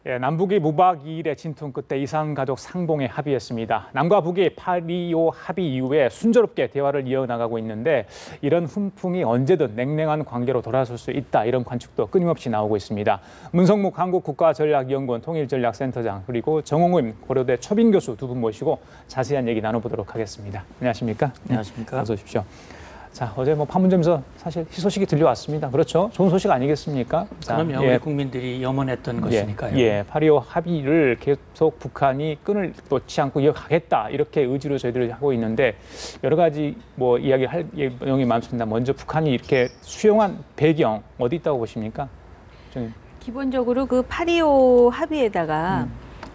예, 남북이 무박 2일의 진통 끝에 이산가족 상봉에 합의했습니다. 남과 북이 8.25 합의 이후에 순조롭게 대화를 이어나가고 있는데 이런 훈풍이 언제든 냉랭한 관계로 돌아설 수 있다, 이런 관측도 끊임없이 나오고 있습니다. 문성묵 한국국가전략연구원 통일전략센터장, 그리고 정홍훈 고려대 초빙 교수 두 분 모시고 자세한 얘기 나눠보도록 하겠습니다. 안녕하십니까? 안녕하십니까? 어서 오십시오. 자, 어제 판문점에서 사실 희소식이 들려왔습니다. 그렇죠? 좋은 소식 아니겠습니까? 그럼요. 우리 국민들이 염원했던 것이니까요. 예, 8.25 합의를 계속 북한이 끈을 놓지 않고 이어가겠다, 이렇게 의지로 저희들이 하고 있는데 여러 가지 이야기할 내용이 많습니다. 먼저 북한이 이렇게 수용한 배경 어디 있다고 보십니까? 기본적으로 그 8.25 합의에다가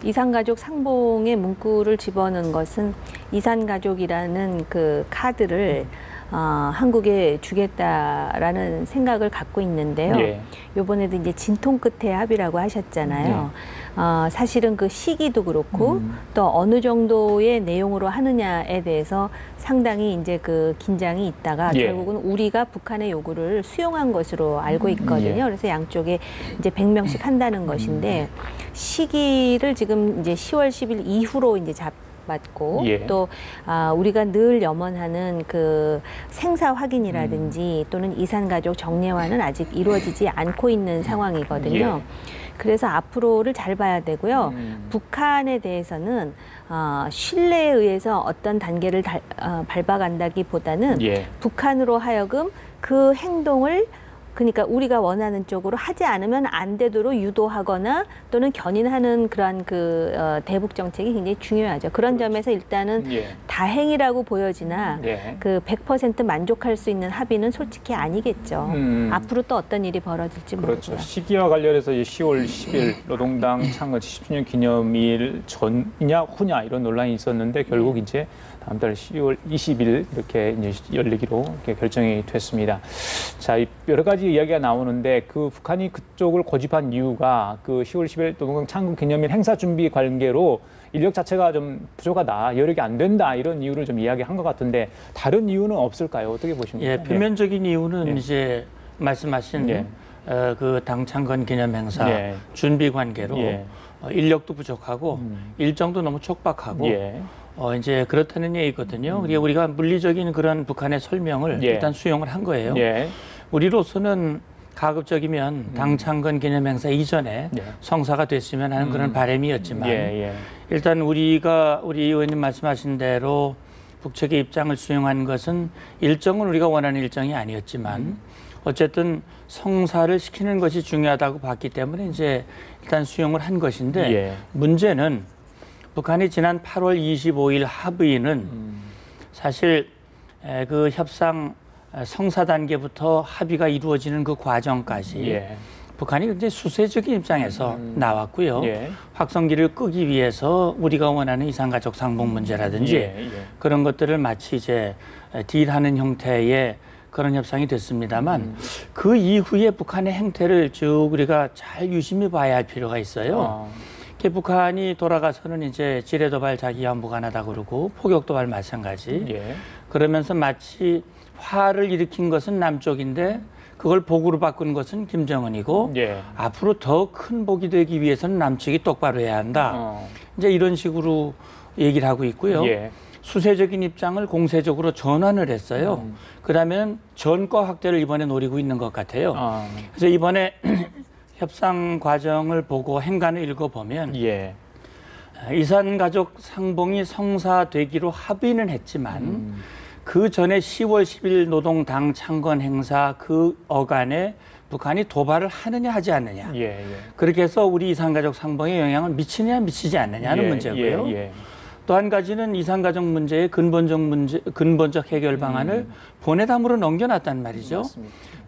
이산가족 상봉의 문구를 집어넣은 것은 이산가족이라는 그 카드를 한국에 주겠다라는 생각을 갖고 있는데요. 예. 이번에도 이제 진통 끝에 합의라고 하셨잖아요. 사실은 그 시기도 그렇고 또 어느 정도의 내용으로 하느냐에 대해서 상당히 이제 그 긴장이 있다가 결국은 우리가 북한의 요구를 수용한 것으로 알고 있거든요. 그래서 양쪽에 이제 100명씩 한다는 것인데 시기를 지금 이제 10월 10일 이후로 이제 맞고 또 우리가 늘 염원하는 그 생사 확인이라든지 또는 이산가족 정례화는 아직 이루어지지 않고 있는 상황이거든요. 그래서 앞으로를 잘 봐야 되고요. 북한에 대해서는 신뢰에 의해서 어떤 단계를 밟아간다기보다는 북한으로 하여금 그 행동을, 그러니까 우리가 원하는 쪽으로 하지 않으면 안 되도록 유도하거나 또는 견인하는 그러한 그 대북 정책이 굉장히 중요하죠. 그런 점에서 일단은 다행이라고 보여지나 그 100% 만족할 수 있는 합의는 솔직히 아니겠죠. 앞으로 또 어떤 일이 벌어질지 그렇죠. 모르고요. 시기와 관련해서 10월 10일 노동당 창건 70주년 기념일 전이냐 후냐 이런 논란이 있었는데 결국 이제 다음 달 10월 20일 이렇게 이제 열리기로 이렇게 결정이 됐습니다. 자, 여러 가지 이야기가 나오는데 그 북한이 그쪽을 고집한 이유가 그 10월 10일 노동당 창건 기념일 행사 준비 관계로 인력 자체가 좀 부족하다, 여력이 안 된다, 이런 이유를 좀 이야기한 것 같은데 다른 이유는 없을까요? 어떻게 보십니까? 예, 표면적인 이유는 이제 말씀하신 그 당 창건 기념 행사 준비 관계로 인력도 부족하고 일정도 너무 촉박하고 이제 그렇다는 얘기거든요. 그리고 우리가 물리적인 그런 북한의 설명을 일단 수용을 한 거예요. 우리로서는 가급적이면 당 창건 기념 행사 이전에 성사가 됐으면 하는 그런 바람이었지만 일단 우리 의원님 말씀하신 대로 북측의 입장을 수용한 것은 일정은 우리가 원하는 일정이 아니었지만 어쨌든 성사를 시키는 것이 중요하다고 봤기 때문에 이제 일단 수용을 한 것인데 문제는 북한이 지난 8월 25일 합의는 사실 그 협상 성사 단계부터 합의가 이루어지는 그 과정까지 북한이 굉장히 수세적인 입장에서 나왔고요. 확성기를 끄기 위해서 우리가 원하는 이산가족 상봉 문제라든지 그런 것들을 마치 이제 딜하는 형태의 그런 협상이 됐습니다만 그 이후에 북한의 행태를 쭉 우리가 잘 유심히 봐야 할 필요가 있어요. 북한이 돌아가서는 이제 지뢰도발 자기 한복안하다 그러고 포격도발 마찬가지. 그러면서 마치 화를 일으킨 것은 남쪽인데 그걸 복으로 바꾼 것은 김정은이고 앞으로 더 큰 복이 되기 위해서는 남측이 똑바로 해야 한다. 이제 이런 식으로 얘기를 하고 있고요. 수세적인 입장을 공세적으로 전환을 했어요. 그러면 전과 확대를 이번에 노리고 있는 것 같아요. 그래서 이번에 협상 과정을 보고 행간을 읽어보면 이산가족 상봉이 성사되기로 합의는 했지만 그 전에 10월 10일 노동당 창건 행사 그 어간에 북한이 도발을 하느냐 하지 않느냐. 그렇게 해서 우리 이산가족 상봉에 영향을 미치느냐 미치지 않느냐 하는 문제고요. 또 한 가지는 이산가족 문제의 근본적 해결 방안을 본회담으로 넘겨놨단 말이죠.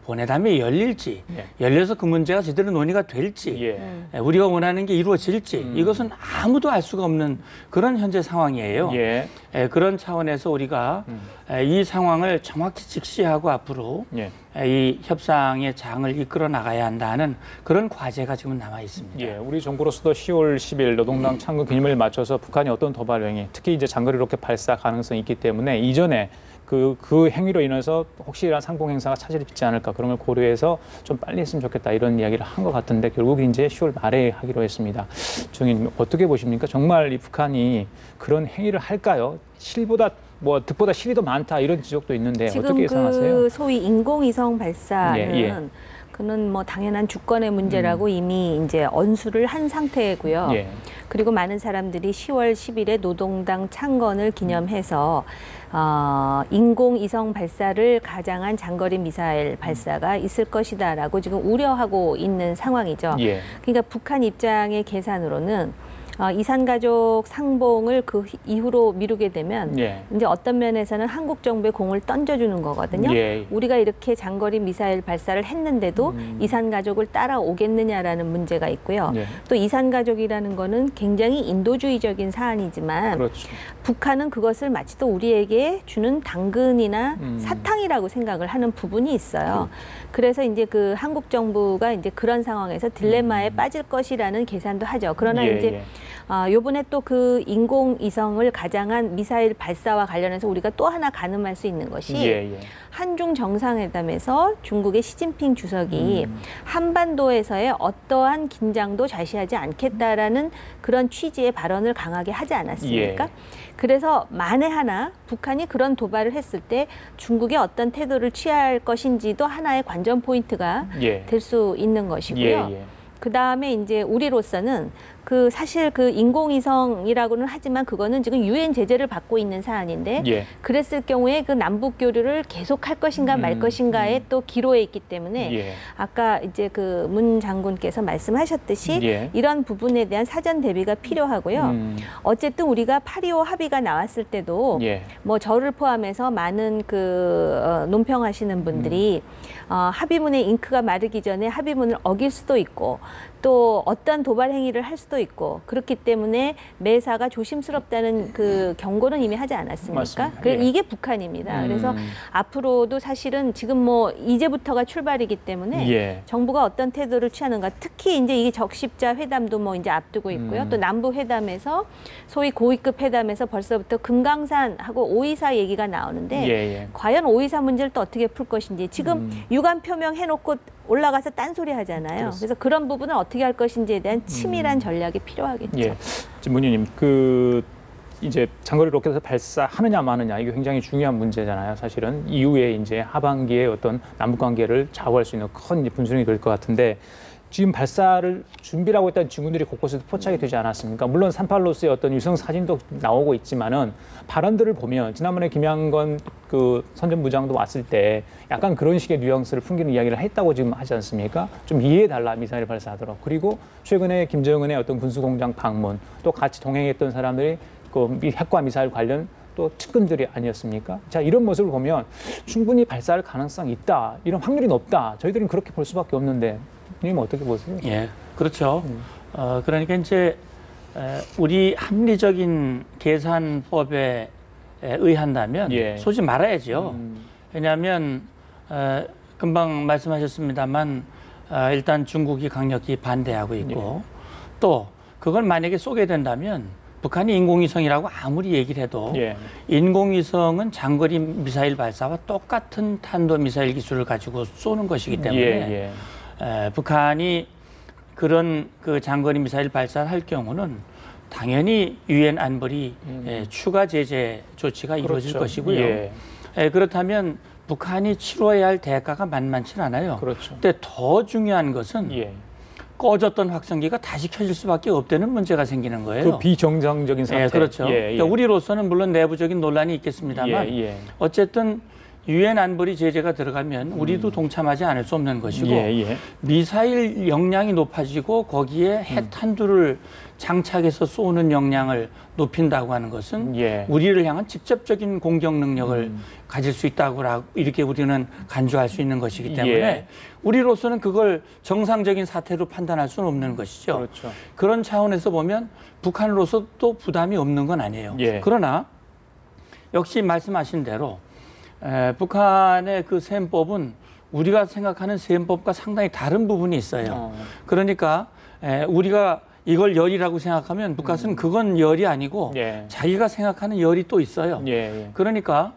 본회담이 열릴지, 열려서 그 문제가 제대로 논의가 될지, 우리가 원하는 게 이루어질지, 이것은 아무도 알 수가 없는 그런 현재 상황이에요. 그런 차원에서 우리가 이 상황을 정확히 직시하고 앞으로 이 협상의 장을 이끌어 나가야 한다는 그런 과제가 지금 남아 있습니다. 예, 우리 정부로서도 10월 10일 노동당 창건 기념일을 맞춰서 북한이 어떤 도발 행위, 특히 이제 장거리 로켓 발사 가능성이 있기 때문에 이전에 그 행위로 인해서 혹시나 상봉 행사가 차질이 빚지 않을까 그런 걸 고려해서 좀 빨리 했으면 좋겠다 이런 이야기를 한 것 같은데 결국 이제 10월 말에 하기로 했습니다. 정의님 어떻게 보십니까? 정말 이 북한이 그런 행위를 할까요? 실보다 뭐 득보다 실이 더 많다 이런 지적도 있는데 어떻게 예상하세요? 지금 그 소위 인공위성 발사는 그는 뭐 당연한 주권의 문제라고 이미 이제 언수를 한 상태고요. 그리고 많은 사람들이 10월 10일에 노동당 창건을 기념해서 인공위성 발사를 가장한 장거리 미사일 발사가 있을 것이다라고 지금 우려하고 있는 상황이죠. 그러니까 북한 입장의 계산으로는 이산가족 상봉을 그 이후로 미루게 되면 이제 어떤 면에서는 한국 정부의 공을 던져주는 거거든요. 우리가 이렇게 장거리 미사일 발사를 했는데도 이산가족을 따라오겠느냐라는 문제가 있고요. 또 이산가족이라는 거는 굉장히 인도주의적인 사안이지만 북한은 그것을 마치 또 우리에게 주는 당근이나 사탕이라고 생각을 하는 부분이 있어요. 그래서 이제 그 한국 정부가 이제 그런 상황에서 딜레마에 빠질 것이라는 계산도 하죠. 그러나 이제 요번에 또 그 인공위성을 가장한 미사일 발사와 관련해서 우리가 또 하나 가늠할 수 있는 것이 한중 정상회담에서 중국의 시진핑 주석이 한반도에서의 어떠한 긴장도 좌시하지 않겠다라는 그런 취지의 발언을 강하게 하지 않았습니까? 그래서 만에 하나 북한이 그런 도발을 했을 때 중국이 어떤 태도를 취할 것인지도 하나의 관전 포인트가 될 수 있는 것이고요. 그다음에 이제 우리로서는 그 사실 그 인공위성이라고는 하지만 그거는 지금 유엔 제재를 받고 있는 사안인데 그랬을 경우에 그 남북 교류를 계속할 것인가 말 것인가에 또 기로에 있기 때문에 아까 이제 그 문 장군께서 말씀하셨듯이 이런 부분에 대한 사전 대비가 필요하고요. 어쨌든 우리가 8.25 합의가 나왔을 때도 뭐 저를 포함해서 많은 그 논평하시는 분들이 합의문의 잉크가 마르기 전에 합의문을 어길 수도 있고 또 어떤 도발 행위를 할 수도 있고 그렇기 때문에 매사가 조심스럽다는 그 경고는 이미 하지 않았습니까? 그래서 이게 북한입니다. 그래서 앞으로도 사실은 지금 뭐 이제부터가 출발이기 때문에 정부가 어떤 태도를 취하는가 특히 이제 이 적십자 회담도 뭐 이제 앞두고 있고요. 또 남북 회담에서 소위 고위급 회담에서 벌써부터 금강산하고 5.24 얘기가 나오는데 과연 5.24 문제를 또 어떻게 풀 것인지 지금 유감 표명해놓고 올라가서 딴소리 하잖아요. 그래서 그런 부분을 어떻게 할 것인지에 대한 치밀한 전략이 필요하겠죠. 문 의원님, 이제 장거리 로켓을 발사하느냐 마느냐 이게 굉장히 중요한 문제잖아요. 사실은 이후에 이제 하반기에 어떤 남북 관계를 좌우할 수 있는 큰 분수령이 될 것 같은데 지금 발사를 준비를 하고 있다는 증언들이 곳곳에서 포착이 되지 않았습니까? 물론 38로스의 어떤 유성 사진도 나오고 있지만은 발언들을 보면 지난번에 김양건 그 선전부장도 왔을 때 약간 그런 식의 뉘앙스를 풍기는 이야기를 했다고 지금 하지 않습니까? 좀 이해해달라 미사일 발사하도록. 그리고 최근에 김정은의 어떤 군수공장 방문 또 같이 동행했던 사람들이 그 핵과 미사일 관련 또 측근들이 아니었습니까? 자, 이런 모습을 보면 충분히 발사할 가능성이 있다. 이런 확률이 높다. 저희들은 그렇게 볼 수밖에 없는데 님 어떻게 보세요? 그렇죠. 그러니까 이제 우리 합리적인 계산법에 의한다면 쏘지 말아야죠. 왜냐하면 금방 말씀하셨습니다만 일단 중국이 강력히 반대하고 있고 또 그걸 만약에 쏘게 된다면 북한이 인공위성이라고 아무리 얘기를 해도 인공위성은 장거리 미사일 발사와 똑같은 탄도미사일 기술을 가지고 쏘는 것이기 때문에 북한이 그런 그 장거리 미사일 발사를 할 경우는 당연히 유엔 안보리 추가 제재 조치가 이루어질 것이고요. 그렇다면 북한이 치러야 할 대가가 만만치 않아요. 근데 더 중요한 것은 꺼졌던 확성기가 다시 켜질 수밖에 없다는 문제가 생기는 거예요. 그 비정상적인 사태. 그렇죠. 그러니까 우리로서는 물론 내부적인 논란이 있겠습니다만 어쨌든 유엔 안보리 제재가 들어가면 우리도 동참하지 않을 수 없는 것이고 미사일 역량이 높아지고 거기에 핵탄두를 장착해서 쏘는 역량을 높인다고 하는 것은 우리를 향한 직접적인 공격 능력을 가질 수 있다고 이렇게 우리는 간주할 수 있는 것이기 때문에 우리로서는 그걸 정상적인 사태로 판단할 수는 없는 것이죠. 그런 차원에서 보면 북한으로서 또 부담이 없는 건 아니에요. 그러나 역시 말씀하신 대로 북한의 그 셈법은 우리가 생각하는 세움법과 상당히 다른 부분이 있어요. 그러니까 우리가 이걸 열이라고 생각하면 북한은 그건 열이 아니고 예. 자기가 생각하는 열이 또 있어요. 예. 그러니까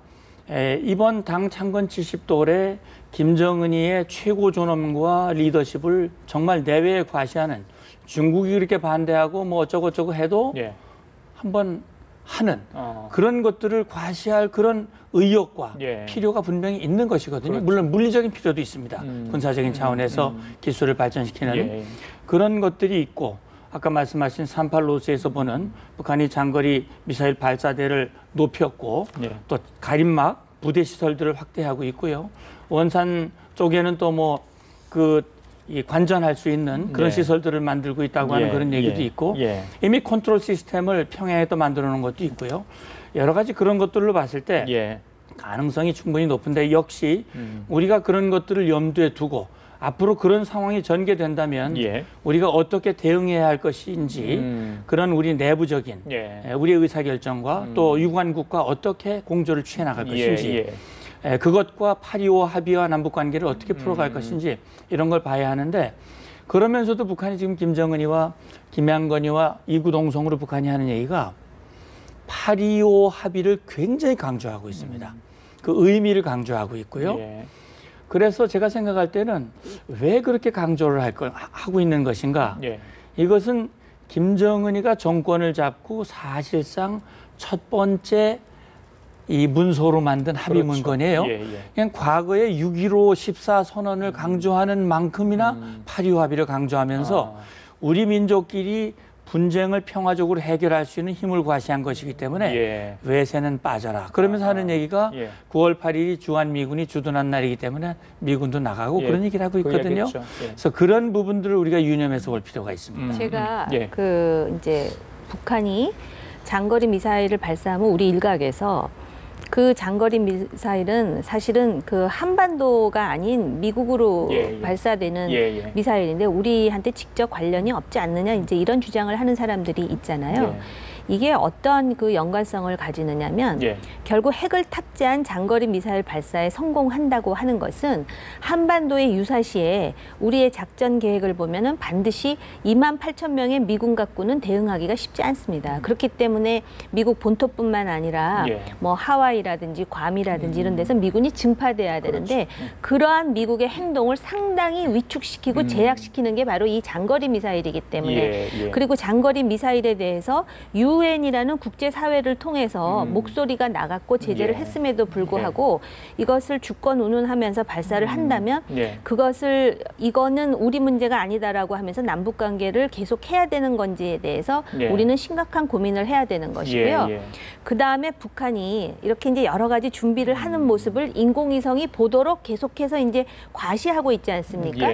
이번 당 창건 70돌에 김정은이의 최고 존엄과 리더십을 정말 내외에 과시하는, 중국이 그렇게 반대하고 뭐 어쩌고저쩌고 해도 예. 한번 하는 그런 것들을 과시할 그런 의욕과 예. 필요가 분명히 있는 것이거든요. 그렇죠. 물론 물리적인 필요도 있습니다. 군사적인 차원에서 기술을 발전시키는 예. 그런 것들이 있고, 아까 말씀하신 38로스에서 보는 북한이 장거리 미사일 발사대를 높였고 예. 또 가림막 부대 시설들을 확대하고 있고요. 원산 쪽에는 또 뭐 이 관전할 수 있는 그런 예. 시설들을 만들고 있다고 하는 그런 얘기도 있고, 이미 컨트롤 시스템을 평양에 또 만들어 놓은 것도 있고요. 여러 가지 그런 것들로 봤을 때 가능성이 충분히 높은데, 역시 우리가 그런 것들을 염두에 두고 앞으로 그런 상황이 전개된다면 우리가 어떻게 대응해야 할 것인지 그런 우리 내부적인 우리의 의사결정과 또 유관국과 어떻게 공조를 취해 나갈 것인지 그것과 8.25 합의와 남북관계를 어떻게 풀어갈 것인지 이런 걸 봐야 하는데, 그러면서도 북한이 지금 김정은이와 김양건이와 이구동성으로 북한이 하는 얘기가 8.25 합의를 굉장히 강조하고 있습니다. 그 의미를 강조하고 있고요. 그래서 제가 생각할 때는 왜 그렇게 강조를 하고 있는 것인가? 이것은 김정은이가 정권을 잡고 사실상 첫 번째 이 문서로 만든 합의 문건이에요. 그냥 과거에 6.15 14선언을 강조하는 만큼이나 8.25 합의를 강조하면서 우리 민족끼리 분쟁을 평화적으로 해결할 수 있는 힘을 과시한 것이기 때문에 외세는 빠져라. 그러면서 하는 얘기가 9월 8일이 주한미군이 주둔한 날이기 때문에 미군도 나가고 그런 얘기를 하고 있거든요. 그래서 그런 부분들을 우리가 유념해서 볼 필요가 있습니다. 제가 이제 북한이 장거리 미사일을 발사하면 우리 일각에서 그 장거리 미사일은 사실은 그 한반도가 아닌 미국으로 발사되는 미사일인데 우리한테 직접 관련이 없지 않느냐, 이제 이런 주장을 하는 사람들이 있잖아요. 이게 어떤 그 연관성을 가지느냐면 결국 핵을 탑재한 장거리 미사일 발사에 성공한다고 하는 것은 한반도의 유사시에 우리의 작전 계획을 보면은 반드시 28,000명의 미군 갖고는 대응하기가 쉽지 않습니다. 그렇기 때문에 미국 본토뿐만 아니라 뭐 하와이라든지 괌이라든지 이런 데서 미군이 증파돼야 되는데 그러한 미국의 행동을 상당히 위축시키고 제약시키는 게 바로 이 장거리 미사일이기 때문에 그리고 장거리 미사일에 대해서 유엔이라는 국제사회를 통해서 목소리가 나갔고 제재를 했음에도 불구하고 이것을 주권 운운하면서 발사를 한다면 이거는 우리 문제가 아니다라고 하면서 남북관계를 계속해야 되는 건지에 대해서 우리는 심각한 고민을 해야 되는 것이고요. 그다음에 북한이 이렇게 이제 여러 가지 준비를 하는 모습을 인공위성이 보도록 계속해서 이제 과시하고 있지 않습니까?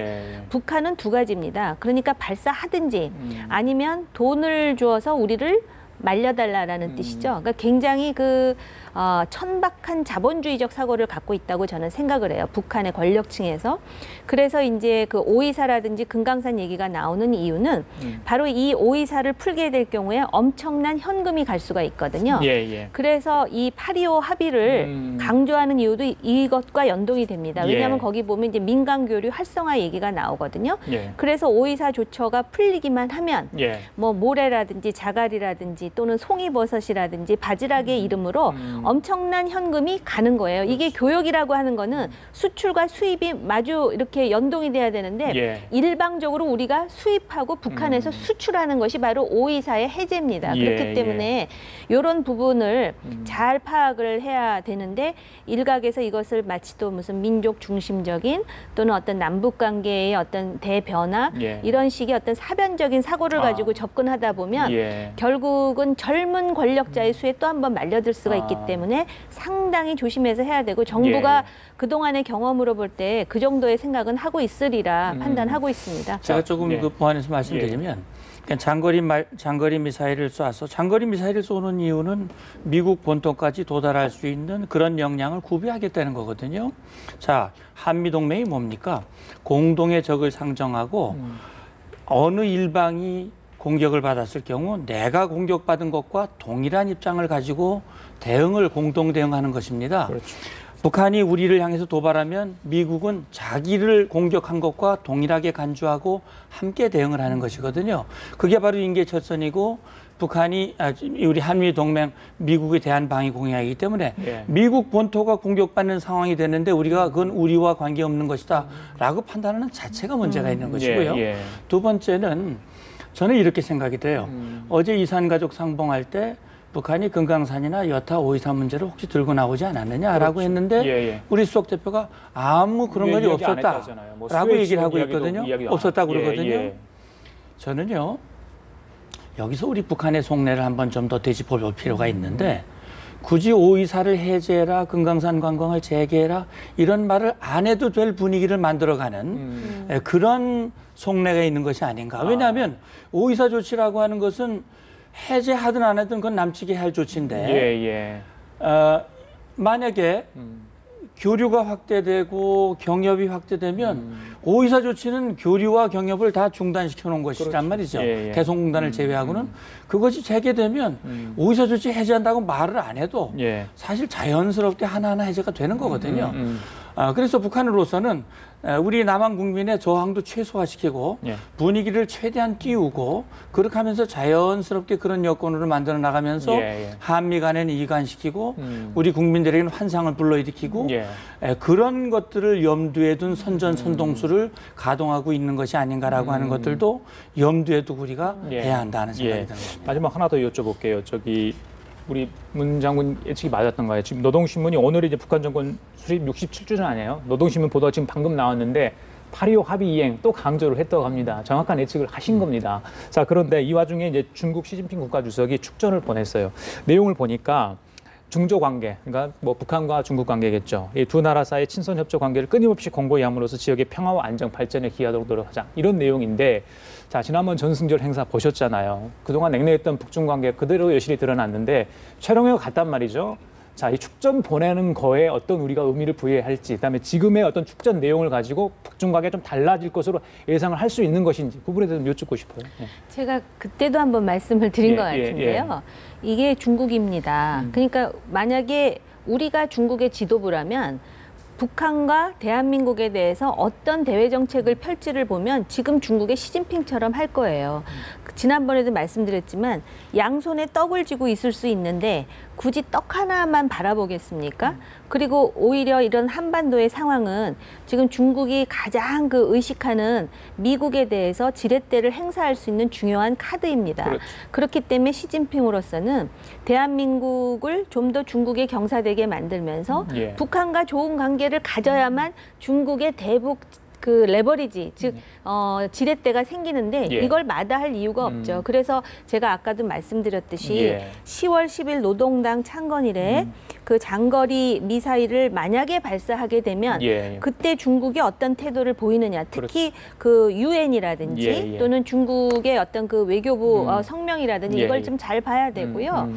북한은 두 가지입니다. 그러니까 발사하든지 아니면 돈을 주어서 우리를 말려달라라는 뜻이죠. 그러니까 굉장히 천박한 자본주의적 사고를 갖고 있다고 저는 생각을 해요. 북한의 권력층에서. 그래서 이제 그 오이사라든지 금강산 얘기가 나오는 이유는 바로 이 오이사를 풀게 될 경우에 엄청난 현금이 갈 수가 있거든요. 그래서 이 8.25 합의를 강조하는 이유도 이것과 연동이 됩니다. 왜냐하면 거기 보면 이제 민간 교류 활성화 얘기가 나오거든요. 그래서 오이사 조처가 풀리기만 하면 뭐 모래라든지 자갈이라든지 또는 송이버섯이라든지 바지락의 이름으로 엄청난 현금이 가는 거예요. 이게 교역이라고 하는 거는 수출과 수입이 마주 이렇게 연동이 돼야 되는데 일방적으로 우리가 수입하고 북한에서 수출하는 것이 바로 오이사의 해제입니다. 그렇기 때문에 이런 부분을 잘 파악을 해야 되는데 일각에서 이것을 마치 또 무슨 민족 중심적인 또는 어떤 남북 관계의 어떤 대변화 이런 식의 어떤 사변적인 사고를 가지고 접근하다 보면 결국은 젊은 권력자의 수에 또 한 번 말려들 수가 있기 때문에 상당히 조심해서 해야 되고 정부가 그동안의 경험으로 볼 때 그 정도의 생각은 하고 있으리라 판단하고 있습니다. 제가 조금 보완해서 말씀드리면 장거리 미사일을 쏴서 장거리 미사일을 쏘는 이유는 미국 본토까지 도달할 수 있는 그런 역량을 구비하겠다는 거거든요. 자, 한미동맹이 뭡니까? 공동의 적을 상정하고 어느 일방이 공격을 받았을 경우 내가 공격받은 것과 동일한 입장을 가지고 대응을 공동 대응하는 것입니다. 북한이 우리를 향해서 도발하면 미국은 자기를 공격한 것과 동일하게 간주하고 함께 대응을 하는 것이거든요. 그게 바로 인계철선이고 북한이 우리 한미 동맹 미국의 대한방위 공약이기 때문에 예. 미국 본토가 공격받는 상황이 되는데 우리가 그건 우리와 관계없는 것이다라고 판단하는 자체가 문제가 있는 것이고요. 예. 두 번째는 저는 이렇게 생각이 돼요. 어제 이산가족 상봉할 때 북한이 금강산이나 여타 5.23 문제를 혹시 들고 나오지 않았느냐라고 그렇죠. 했는데 예. 우리 수석 대표가 아무 그런 일이 없었다라고 뭐 얘기를 하고 있거든요. 없었다고 그러거든요. 예. 저는요. 여기서 우리 북한의 속내를 한번 좀 더 되짚어볼 필요가 있는데 굳이 5.24를 해제해라, 금강산 관광을 재개해라 이런 말을 안 해도 될 분위기를 만들어가는 그런 속내가 있는 것이 아닌가. 왜냐하면 5.24 조치라고 하는 것은 해제하든 안 하든 그건 남측이 할 조치인데 만약에 교류가 확대되고 경협이 확대되면 5.24 조치는 교류와 경협을 다 중단시켜 놓은 것이란 그렇죠. 말이죠. 대송공단을 제외하고는 그것이 재개되면 5.24 조치 해제한다고 말을 안 해도 사실 자연스럽게 하나하나 해제가 되는 거거든요. 그래서 북한으로서는 우리 남한 국민의 저항도 최소화시키고 분위기를 최대한 띄우고 그렇게 하면서 자연스럽게 그런 여건으로 만들어 나가면서 한미 간에는 이간시키고 우리 국민들에게는 환상을 불러일으키고 그런 것들을 염두에 둔 선전선동수를 가동하고 있는 것이 아닌가라고 하는 것들도 염두에 두고 우리가 해야 한다는 생각이 듭니다. 마지막 하나 더 여쭤볼게요. 우리 문 장군 예측이 맞았던 거예요. 지금 노동신문이 오늘이 이제 북한 정권 수립 67주년 아니에요. 노동신문 보도가 지금 방금 나왔는데 8.25 합의 이행 또 강조를 했다고 합니다. 정확한 예측을 하신 겁니다. 자, 그런데 이 와중에 이제 중국 시진핑 국가주석이 축전을 보냈어요. 내용을 보니까 중조 관계, 그러니까 뭐 북한과 중국 관계겠죠. 이 두 나라 사이의 친선 협조 관계를 끊임없이 공고히 함으로써 지역의 평화와 안정 발전에 기여하도록 노력하자. 이런 내용인데, 자, 지난번 전승절 행사 보셨잖아요. 그동안 냉랭했던 북중 관계 그대로 여실히 드러났는데 촬영회가 갔단 말이죠. 자, 이 축전 보내는 거에 어떤 우리가 의미를 부여해야 할지, 그다음에 지금의 어떤 축전 내용을 가지고 북중 관계가 좀 달라질 것으로 예상을 할 수 있는 것인지 그 부분에 대해서 여쭙고 싶어요. 제가 그때도 한번 말씀을 드린 것 같은데요. 이게 중국입니다. 그러니까 만약에 우리가 중국의 지도부라면 북한과 대한민국에 대해서 어떤 대외 정책을 펼지를 보면 지금 중국의 시진핑처럼 할 거예요. 지난번에도 말씀드렸지만 양손에 떡을 쥐고 있을 수 있는데 굳이 떡 하나만 바라보겠습니까? 그리고 오히려 이런 한반도의 상황은 지금 중국이 가장 의식하는 미국에 대해서 지렛대를 행사할 수 있는 중요한 카드입니다. 그렇죠. 그렇기 때문에 시진핑으로서는 대한민국을 좀 더 중국에 경사되게 만들면서 북한과 좋은 관계를 가져야만 중국의 대북 레버리지, 즉 지렛대가 생기는데 이걸 마다할 이유가 없죠. 그래서 제가 아까도 말씀드렸듯이 10월 10일 노동당 창건일에 그 장거리 미사일을 만약에 발사하게 되면 그때 중국이 어떤 태도를 보이느냐, 특히 그 유엔이라든지 또는 중국의 어떤 그 외교부 성명이라든지 이걸 좀 잘 봐야 되고요.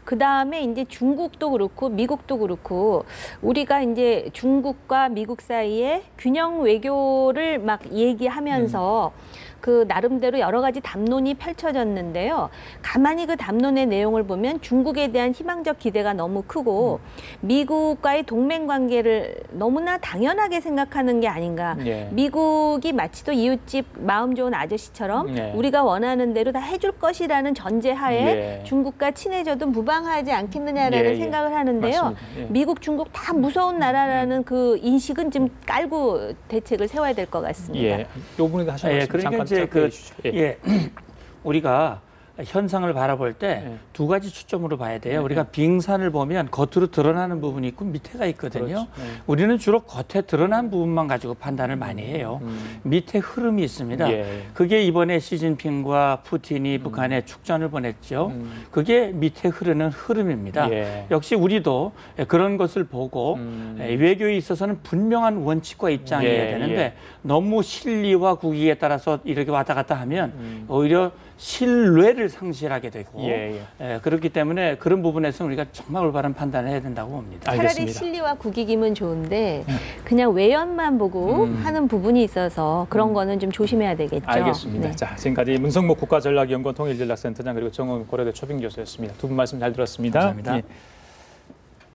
그 다음에 이제 중국도 그렇고 미국도 그렇고 우리가 이제 중국과 미국 사이에 균형 외교를 막 얘기하면서 그 나름대로 여러 가지 담론이 펼쳐졌는데요. 가만히 그 담론의 내용을 보면 중국에 대한 희망적 기대가 너무 크고 미국과의 동맹 관계를 너무나 당연하게 생각하는 게 아닌가. 미국이 마치 또 이웃집 마음 좋은 아저씨처럼 우리가 원하는 대로 다 해줄 것이라는 전제하에 중국과 친해져도 무방하지 않겠느냐라는 생각을 하는데요. 미국, 중국 다 무서운 나라라는 그 인식은 좀 깔고 대책을 세워야 될 것 같습니다. 이 부분에 하신 말씀 잠깐 우리가 현상을 바라볼 때 두 가지 초점으로 봐야 돼요. 우리가 빙산을 보면 겉으로 드러나는 부분이 있고 밑에가 있거든요. 우리는 주로 겉에 드러난 부분만 가지고 판단을 많이 해요. 밑에 흐름이 있습니다. 그게 이번에 시진핑과 푸틴이 북한에 축전을 보냈죠. 그게 밑에 흐르는 흐름입니다. 역시 우리도 그런 것을 보고 외교에 있어서는 분명한 원칙과 입장이어야 되는데 너무 실리와 국익에 따라서 이렇게 왔다 갔다 하면 오히려 신뢰를 상실하게 되고 그렇기 때문에 그런 부분에서 우리가 정말 올바른 판단을 해야 된다고 봅니다. 차라리 실리와 국익이면 좋은데 그냥 외연만 보고 하는 부분이 있어서 그런 거는 좀 조심해야 되겠죠. 알겠습니다. 자, 지금까지 문성목 국가전략연구원 통일전략센터장 그리고 정원 고려대 초빙 교수였습니다. 두 분 말씀 잘 들었습니다. 감사합니다.